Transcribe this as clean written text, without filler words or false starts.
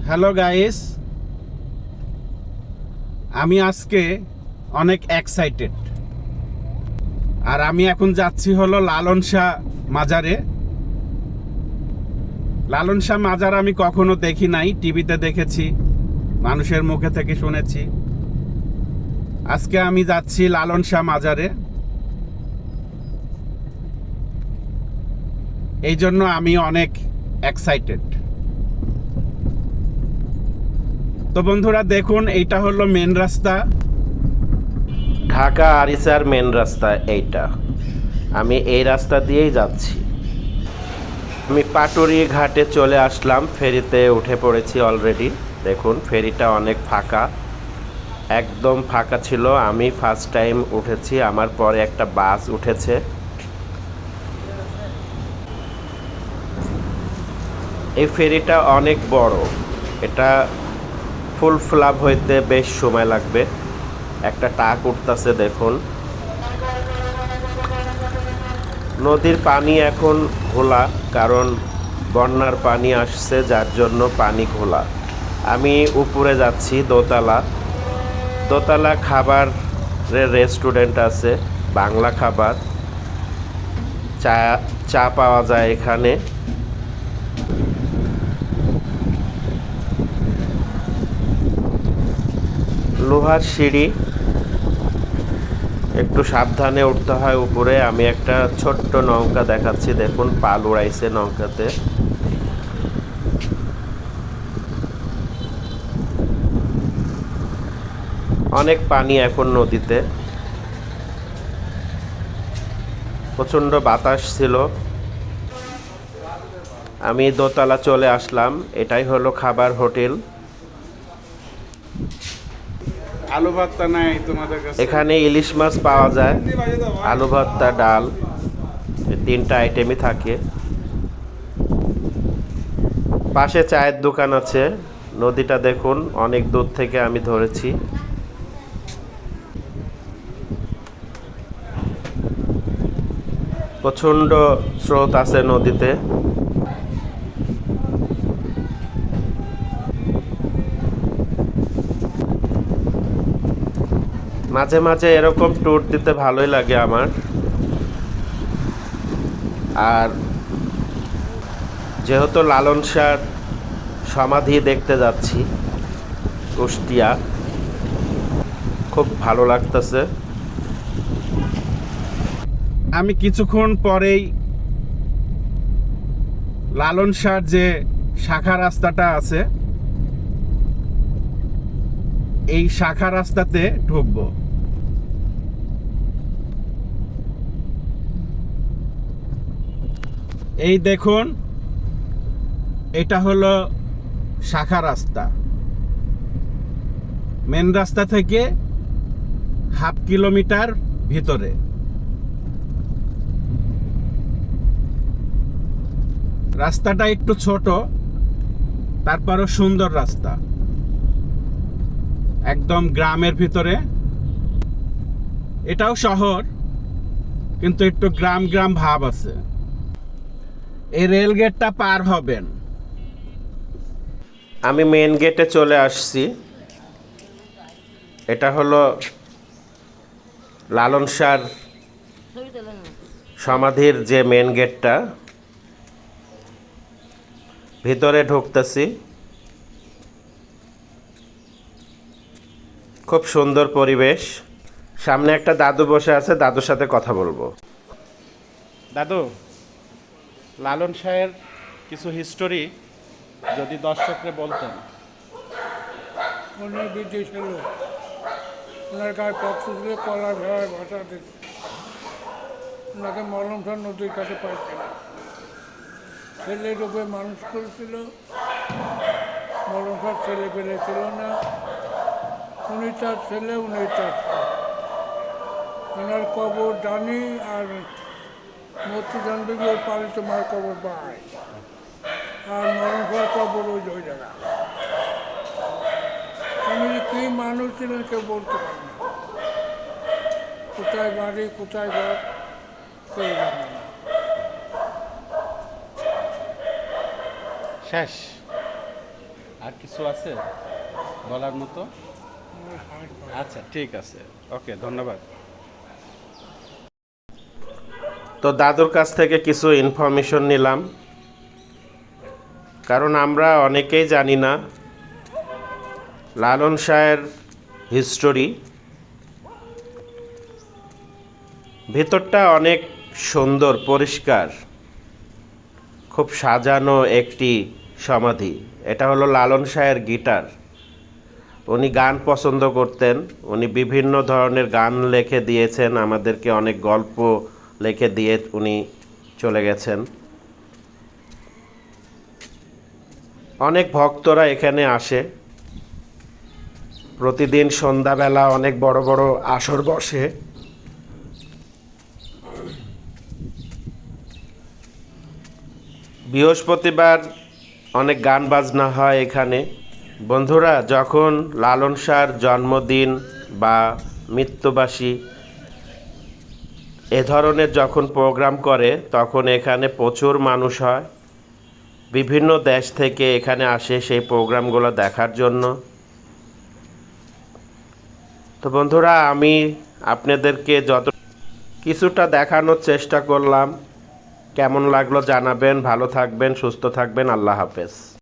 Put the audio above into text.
Hello guys, আমি আজকে অনেক এক্সাইটেড। আর আমি এখন যাচ্ছি হলো লালন শাহ মাজারে। লালন শাহ মাজার আমি কখনো দেখি নাই, টিভিতে দেখেছি, মানুষের মুখে থেকে শুনেছি। আজকে আমি যাচ্ছি লালন শাহ মাজারে, এই জন্য আমি অনেক এক্সাইটেড। তো বন্ধুরা দেখুন, এইটা হলো মেন রাস্তা, ঢাকা আরিচার মেন রাস্তা এইটা। আমি এই রাস্তা দিয়েই যাচ্ছি। আমি পাটুরি ঘাটে চলে আসলাম, ফেরিতে উঠে পড়েছি অলরেডি। দেখুন ফেরিটা অনেক ফাঁকা, একদম ফাঁকা ছিল। আমি ফার্স্ট টাইম উঠেছি, আমার পরে একটা বাস উঠেছে। এই ফেরিটা অনেক বড়, এটা ফুল ফ্লাপ হইতে বেশ সময় লাগবে। একটা টাক উঠতেছে দেখুন। নদীর পানি এখন ঘোলা, কারণ বন্যার পানি আসছে, যার জন্য পানি ঘোলা। আমি উপরে যাচ্ছি দোতলা। দোতলা খাবারের রেস্টুরেন্ট আছে, বাংলা খাবার, চা চা পাওয়া যায় এখানে। লোহার সিঁড়ি, একটু সাবধানে উঠতে হয় উপরে। আমি একটা ছোট্ট নৌকা দেখাচ্ছি, দেখুন পাল উড়াইছে নৌকাতে। অনেক পানি এখন নদীতে, প্রচণ্ড বাতাস ছিল। আমি দোতলা চলে আসলাম, এটাই হলো খাবার হোটেল। আলু ভর্তা নাই তোমাদের কাছে? এখানে ইলিশ মাছ পাওয়া যায়, আলু ভর্তা, ডাল, এই তিনটা আইটেমই থাকে। পাশে চায়ের দোকান আছে। নদীটা দেখুন, অনেক দূর থেকে আমি ধরেছি। প্রচণ্ড স্রোত আছে নদীতে। মাঝে মাঝে এরকম ট্যুর দিতে ভালোই লাগে আমার। আর যেহেতু লালন শাহর সমাধি দেখতে যাচ্ছি কুষ্টিয়া, খুব ভালো লাগতেছে। আমি কিছুক্ষণ পরেই লালন শাহর যে শাখা রাস্তাটা আছে, এই শাখা রাস্তাতে ঢুকবো। এই দেখুন, এটা হলো শাখা রাস্তা। মেন রাস্তা থেকে হাফ কিলোমিটার ভিতরে। রাস্তাটা একটু ছোট, তারপরও সুন্দর রাস্তা, একদম গ্রামের ভিতরে। এটাও শহর, কিন্তু একটু গ্রাম গ্রাম ভাব আছে। এই রেল গেটটা পার হবেন। আমি মেন গেটে চলে আসছি। এটা হলো লালন শাহর সমাধির যে মেন গেটটা। ভিতরে ঢুকতেছি, খুব সুন্দর পরিবেশ। সামনে একটা দাদু বসে আছে, দাদুর সাথে কথা বলবো। দাদু, লালন শাহের কিছু হিস্টোরি যদি দর্শককে বলতেন। উনি বিদেশে লোক, ওনার গায়ে পক্ষ ছিল কলার ভেড়ায় ভাষা দিত। ওনাকে মলমসার নদীর কাছে পাইছিল, ছেলে রূপে মানুষ করেছিল। মলমসার ছেলে পেলে ছিল না, উনি তার ছেলে, উনি তার ছেলে। ওনার কবর ডানি আর মতিজান বিবি ওর পালিত মায়ের কবর বাই, আর মলমসার কবর ওই জায়গা। উনি কী মানুষ ছিলেন কেউ বলতে পারেন না। কোথায় বাড়ি, কোথায় ঘর, কেউ জানে না। শেষ। আর কিছু আছে বলার মতো? আমার হার্ট ভালো। আচ্ছা ঠিক আছে, ওকে, ধন্যবাদ। তো দাদুর কাছ থেকে কিছু ইনফরমেশন নিলাম, কারণ আমরা অনেকেই জানি না লালন শাহের হিস্টোরি। ভেতরটা অনেক সুন্দর, পরিষ্কার, খুব সাজানো একটি সমাধি। এটা হলো লালন শাহের গিটার। উনি গান পছন্দ করতেন, উনি বিভিন্ন ধরনের গান লিখে দিয়েছেন আমাদেরকে, অনেক গল্প লিখে দিয়ে উনি চলে গেছেন। অনেক ভক্তরা এখানে আসে, প্রতিদিন সন্ধ্যাবেলা অনেক বড় বড় আসর বসে। বৃহস্পতিবার অনেক গান বাজনা হয় এখানে। বন্ধুরা, যখন লালন শাহর জন্মদিন বা মৃত্যুবার্ষিকী এ ধরনের যখন প্রোগ্রাম করে, তখন এখানে প্রচুর মানুষ হয়। বিভিন্ন দেশ থেকে এখানে আসে সেই প্রোগ্রামগুলো দেখার জন্য। তো বন্ধুরা, আমি আপনাদেরকে যত কিছুটা দেখানোর চেষ্টা করলাম। কেমন লাগলো জানাবেন। ভালো থাকবেন, সুস্থ থাকবেন। আল্লাহ হাফেজ।